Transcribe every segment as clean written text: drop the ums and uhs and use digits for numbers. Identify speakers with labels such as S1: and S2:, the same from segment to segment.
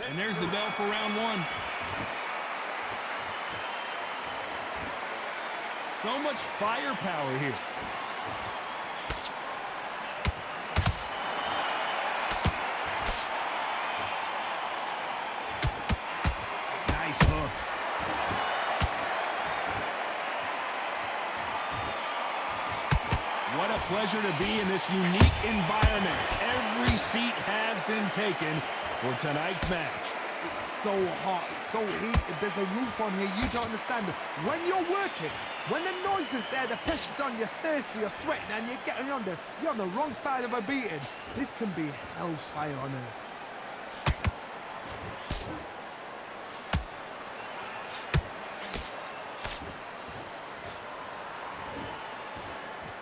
S1: And there's the bell for round one. So much firepower here. Nice hook. What a pleasure to be in this unique environment. Every seat has been taken for tonight's match.
S2: It's so hot, it's so heated, there's a roof on here, you don't understand. When you're working, when the noise is there, the pressure's on, you're thirsty, you're sweating, and you're getting you're on the wrong side of a beating. This can be hellfire on earth.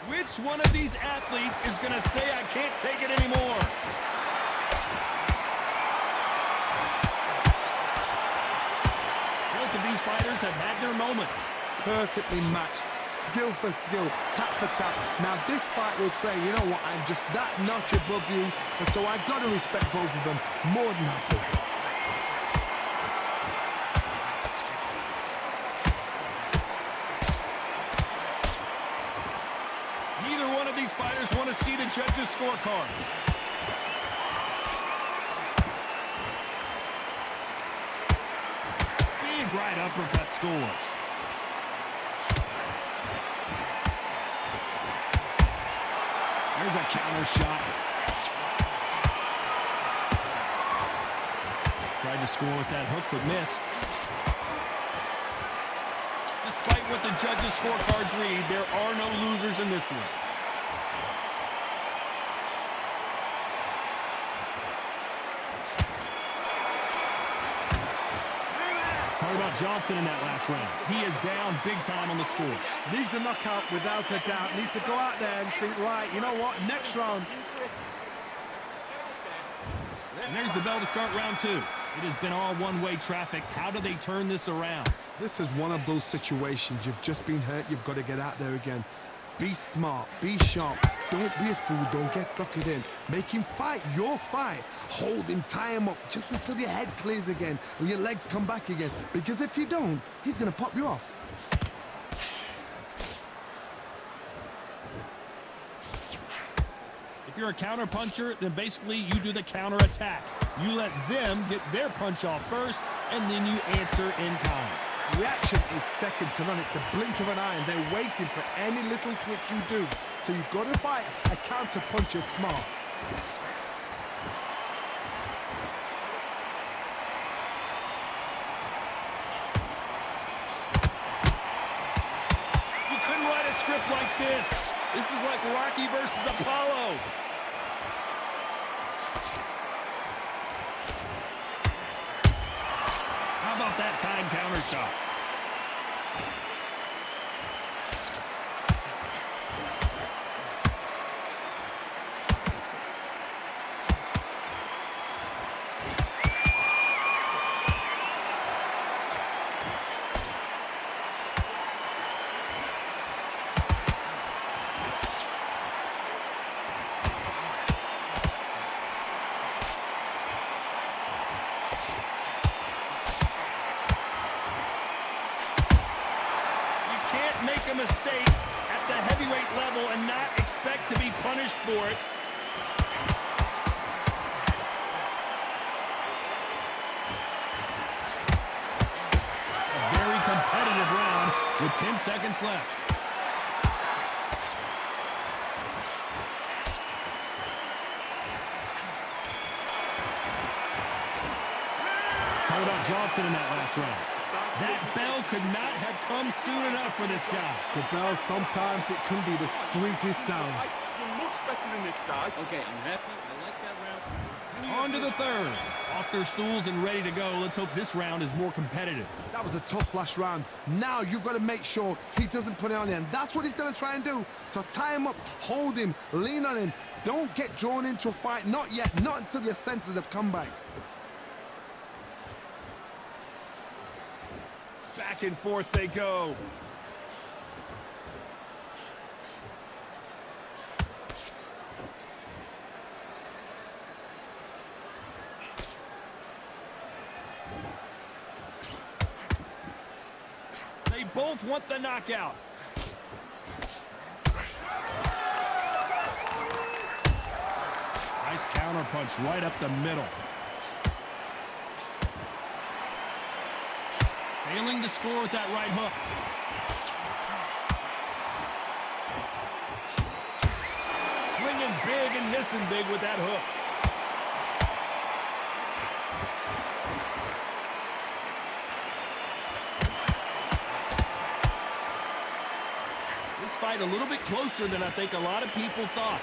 S1: Which one of these athletes is going to say, I can't take it anymore? Both of these fighters have had their moments.
S2: Perfectly matched, skill for skill, tap for tap. Now this fight will say, you know what, I'm just that notch above you, and so I've got to respect both of them more than happy.
S1: Neither one of these fighters want to see the judges' scorecards. Big right uppercut scores. There's a counter shot. Tried to score with that hook, but missed. Despite what the judges' scorecards read, there are no losers in this one. Talk about Johnson in that last round. He is down big time on the scores.
S2: Needs a knockout without a doubt. Needs to go out there and think, right, you know what, next round.
S1: And there's the bell to start round two. It has been all one-way traffic. How do they turn this around?
S2: This is one of those situations. You've just been hurt. You've got to get out there again. Be smart. Be sharp. Don't be a fool. Don't get suckered in. Make him fight your fight. Hold him. Tie him up just until your head clears again and your legs come back again. Because if you don't, he's going to pop you off.
S1: If you're a counter puncher, then basically you do the counter attack. You let them get their punch off first, and then you answer in kind.
S2: Reaction is second to none. It's the blink of an eye, and they're waiting for any little twitch you do. So you've got to fight a counter puncher smart.
S1: You couldn't write a script like this. This is like Rocky versus Apollo. How about that time counter shot? Make a mistake at the heavyweight level and not expect to be punished for it. A very competitive round with 10 seconds left. Talk about Johnson in that last round. That bell could not have come soon enough for this guy.
S2: The bell, sometimes it can be the sweetest sound.
S3: You're much better than this guy.
S4: Okay, I'm happy. I like that round.
S1: On to the third. Off their stools and ready to go. Let's hope this round is more competitive.
S2: That was a tough last round. Now you've got to make sure he doesn't put it on you, and that's what he's going to try and do. So tie him up, hold him, lean on him. Don't get drawn into a fight. Not yet. Not until your senses have come back.
S1: Back and forth they go. both want the knockout. Nice counter punch right up the middle. Failing to score with that right hook. Swinging big and missing big with that hook. This fight a little bit closer than I think a lot of people thought.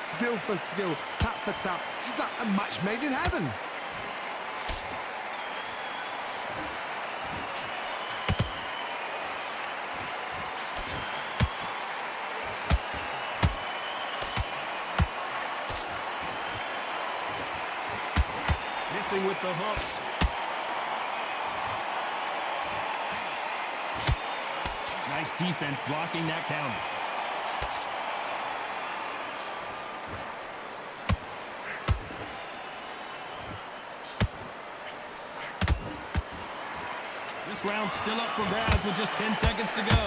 S2: Skill for skill, tap for tap, just like a match made in heaven.
S1: Missing with the hook. Nice defense blocking that counter. This round's still up for grabs with just 10 seconds to go.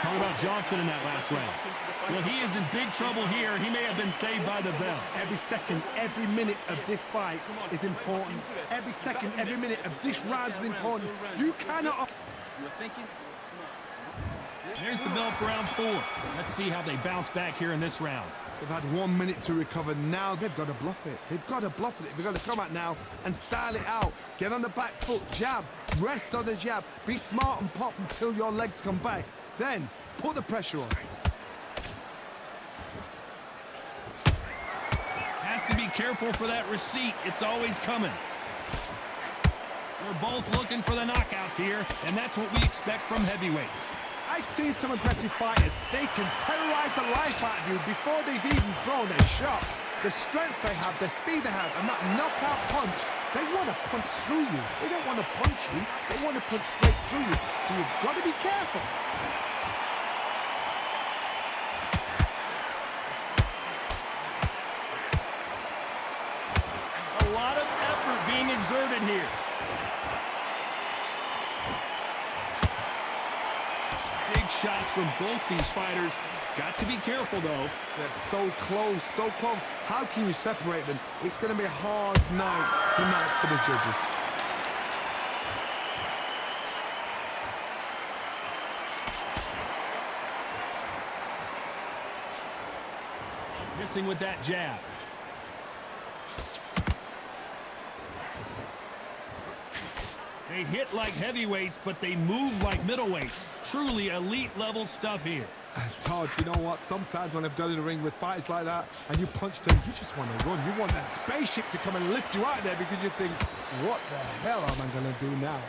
S1: Talk about Johnson in that last round. Well, he is in big trouble here. He may have been saved by the bell.
S2: Every second, every minute of this fight is important. Every second, every minute of this round is important. You cannot...
S4: You're thinking, you're smart.
S1: There's the bell for round 4. Let's see how they bounce back here in this round.
S2: They've had 1 minute to recover. Now they've got to bluff it. They've got to bluff it. They've got to come out now and style it out. Get on the back foot, jab, rest on the jab. Be smart and pop until your legs come back. Then put the pressure on.
S1: Has to be careful for that receipt. It's always coming. We're both looking for the knockouts here, and that's what we expect from heavyweights.
S2: I've seen some aggressive fighters. They can terrorize the life out of you before they've even thrown their shot. The strength they have, the speed they have, and that knockout punch, they want to punch through you. They don't want to punch you. They want to punch straight through you. So you've got to be careful.
S1: A lot of effort being exerted here. Big shots from both these fighters. Got to be careful, though.
S2: They're so close, so close. How can you separate them? It's going to be a hard night tonight for the judges.
S1: Missing with that jab. They hit like heavyweights, but they move like middleweights. Truly elite level stuff here.
S2: Todd, you know what? Sometimes when I've got in the ring with fights like that and you punch them, you just want to run. You want that spaceship to come and lift you out there because you think, what the hell am I going to do now?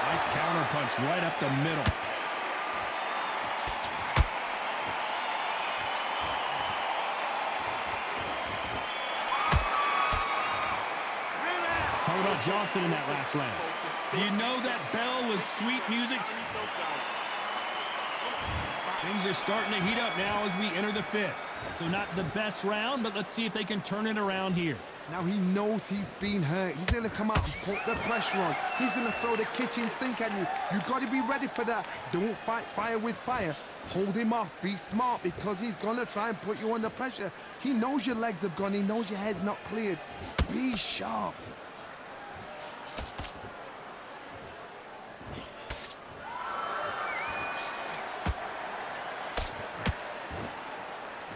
S1: Nice counter punch right up the middle. Talk about Johnson in that last round. You know that bell was sweet music. Things are starting to heat up now as we enter the 5th. So not the best round, but let's see if they can turn it around here.
S2: Now he knows he's been hurt. He's going to come out and put the pressure on. He's going to throw the kitchen sink at you. You've got to be ready for that. Don't fight fire with fire. Hold him off. Be smart because he's going to try and put you under pressure. He knows your legs have gone. He knows your head's not cleared. Be sharp.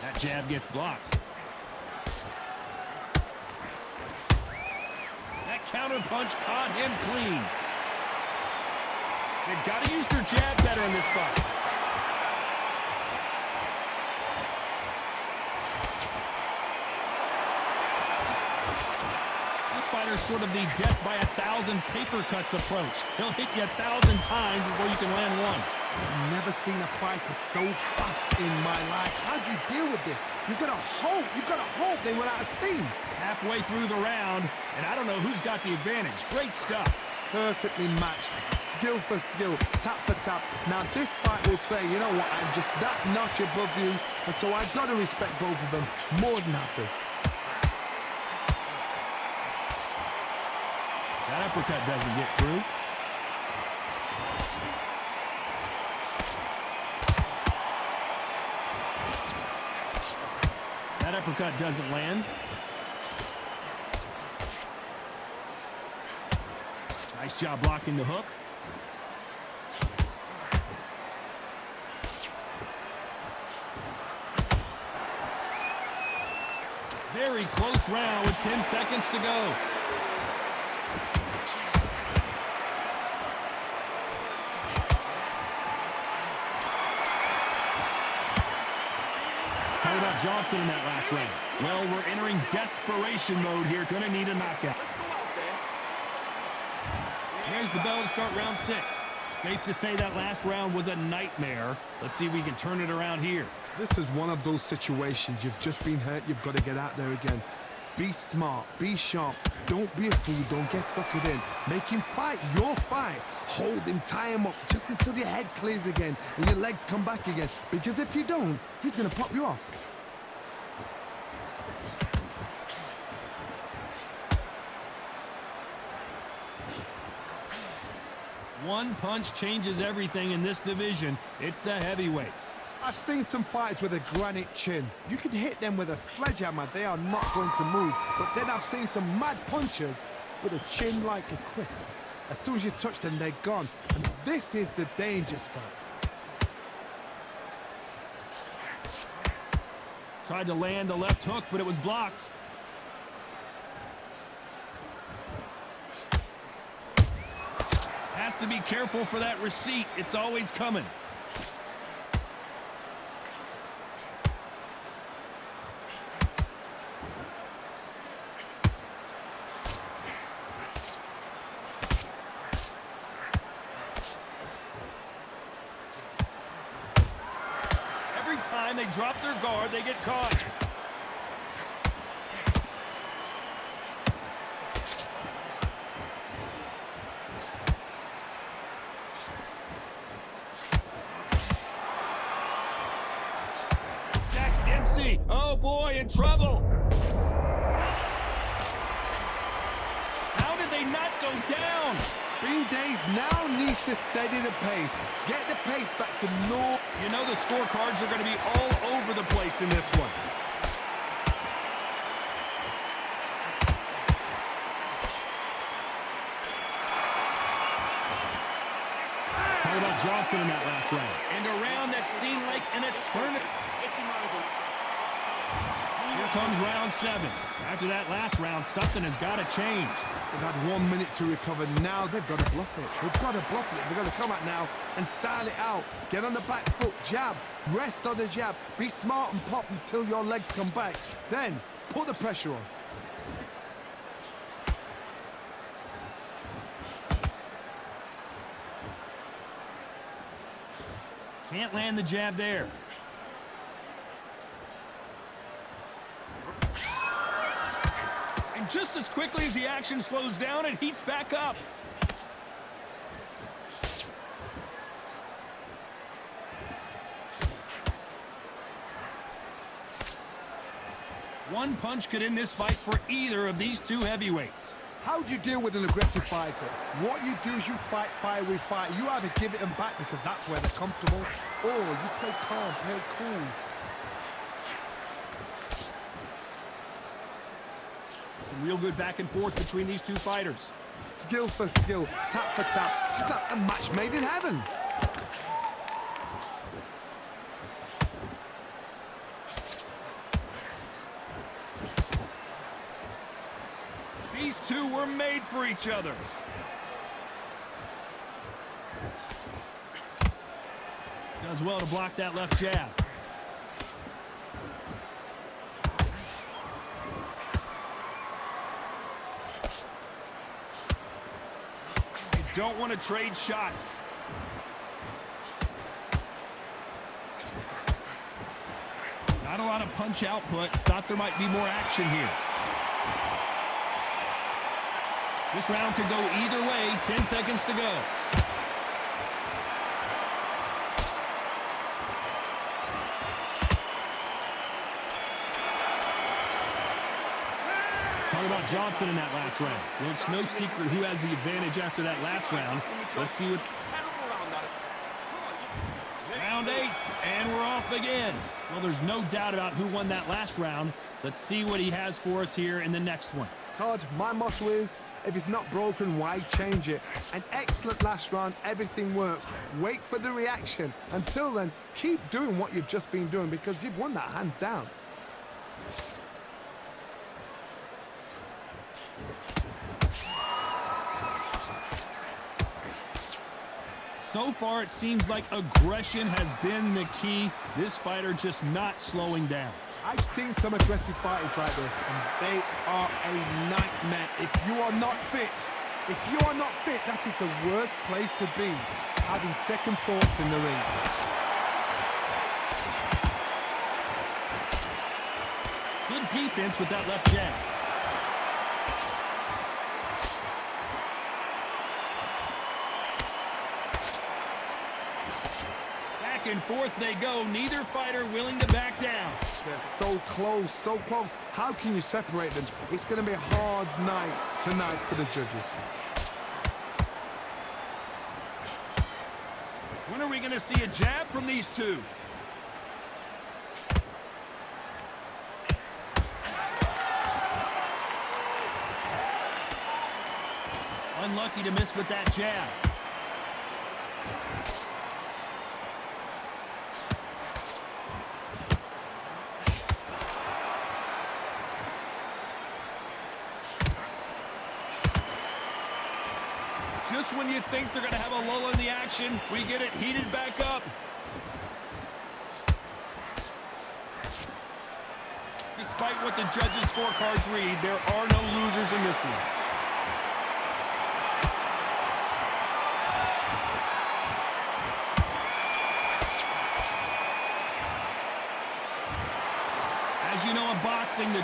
S1: That jab gets blocked. That counter punch caught him clean. They've got to use their jab better in this fight. This fighter's sort of the death by 1,000 paper cuts approach. He'll hit you 1,000 times before you can land one.
S2: I've never seen a fighter so fast in my life. How do you deal with this? You've got to hope they run out of steam.
S1: Halfway through the round, and I don't know who's got the advantage. Great stuff.
S2: perfectly matched, skill for skill, tap for tap. Now this fight will say, you know what, I'm just that notch above you, and so I've got to respect both of them. More than happy.
S1: That uppercut doesn't get through. That uppercut doesn't land. Nice job blocking the hook. Very close round with 10 seconds to go. How about Johnson in that last round? Well, we're entering desperation mode here. Gonna need a knockout. There's the bell to start round 6. Safe to say that last round was a nightmare. Let's see if we can turn it around here.
S2: This is one of those situations. You've just been hurt. You've got to get out there again. Be smart. Be sharp. Don't be a fool. Don't get suckered in. Make him fight your fight. Hold him. Tie him up just until your head clears again and your legs come back again. Because if you don't, he's going to pop you off.
S1: One punch changes everything in this division. It's the heavyweights.
S2: I've seen some fighters with a granite chin. You could hit them with a sledgehammer, they are not going to move. But then I've seen some mad punchers with a chin like a crisp. As soon as you touch them, they're gone. And this is the danger spot.
S1: Tried to land the left hook, but it was blocked. Has to be careful for that receipt. It's always coming. Every time they drop their guard, they get caught. Dempsey, oh boy, in trouble. How did they not go down?
S2: Bean Days now needs to steady the pace. Get the pace back to normal.
S1: You know the scorecards are going to be all over the place in this one. How about Johnson in that last round? And a round that seemed like an eternity. Here comes round 7. After that last round, something has got to change.
S2: They've had 1 minute to recover. Now they've got to bluff it. They've got to bluff it. They've got to come out now and style it out. Get on the back foot, jab, rest on the jab. Be smart and pop until your legs come back. Then put the pressure on.
S1: Can't land the jab there. And just as quickly as the action slows down, it heats back up. One punch could end this fight for either of these two heavyweights.
S2: How do you deal with an aggressive fighter? What you do is you fight fire with fire. You either give it them back because that's where they're comfortable, or you play calm, play cool.
S1: Some real good back and forth between these two fighters.
S2: Skill for skill, tap for tap. Just like a match made in heaven.
S1: These two were made for each other. Does well to block that left jab. You don't want to trade shots. Not a lot of punch output. Thought there might be more action here. This round could go either way. 10 seconds to go. Talk about Johnson in that last round. Well, it's no secret who has the advantage after that last round. Let's see what... Round 8, and we're off again. Well, there's no doubt about who won that last round. Let's see what he has for us here in the next one.
S2: Todd, my motto is, if it's not broken, why change it? An excellent last round, everything works. Wait for the reaction. Until then, keep doing what you've just been doing because you've won that hands down.
S1: So far, it seems like aggression has been the key. This fighter just not slowing down.
S2: I've seen some aggressive fighters like this, and they are a nightmare. If you are not fit, that is the worst place to be, having second thoughts in the ring.
S1: Good defense with that left jab. Back and forth they go. Neither fighter willing to back down.
S2: They're so close, so close. How can you separate them? It's going to be a hard night tonight for the judges.
S1: When are we going to see a jab from these two? Unlucky to miss with that jab. Just when you think they're going to have a lull in the action, we get it heated back up. Despite what the judges' scorecards read, there are no losers in this one. As you know, in boxing, the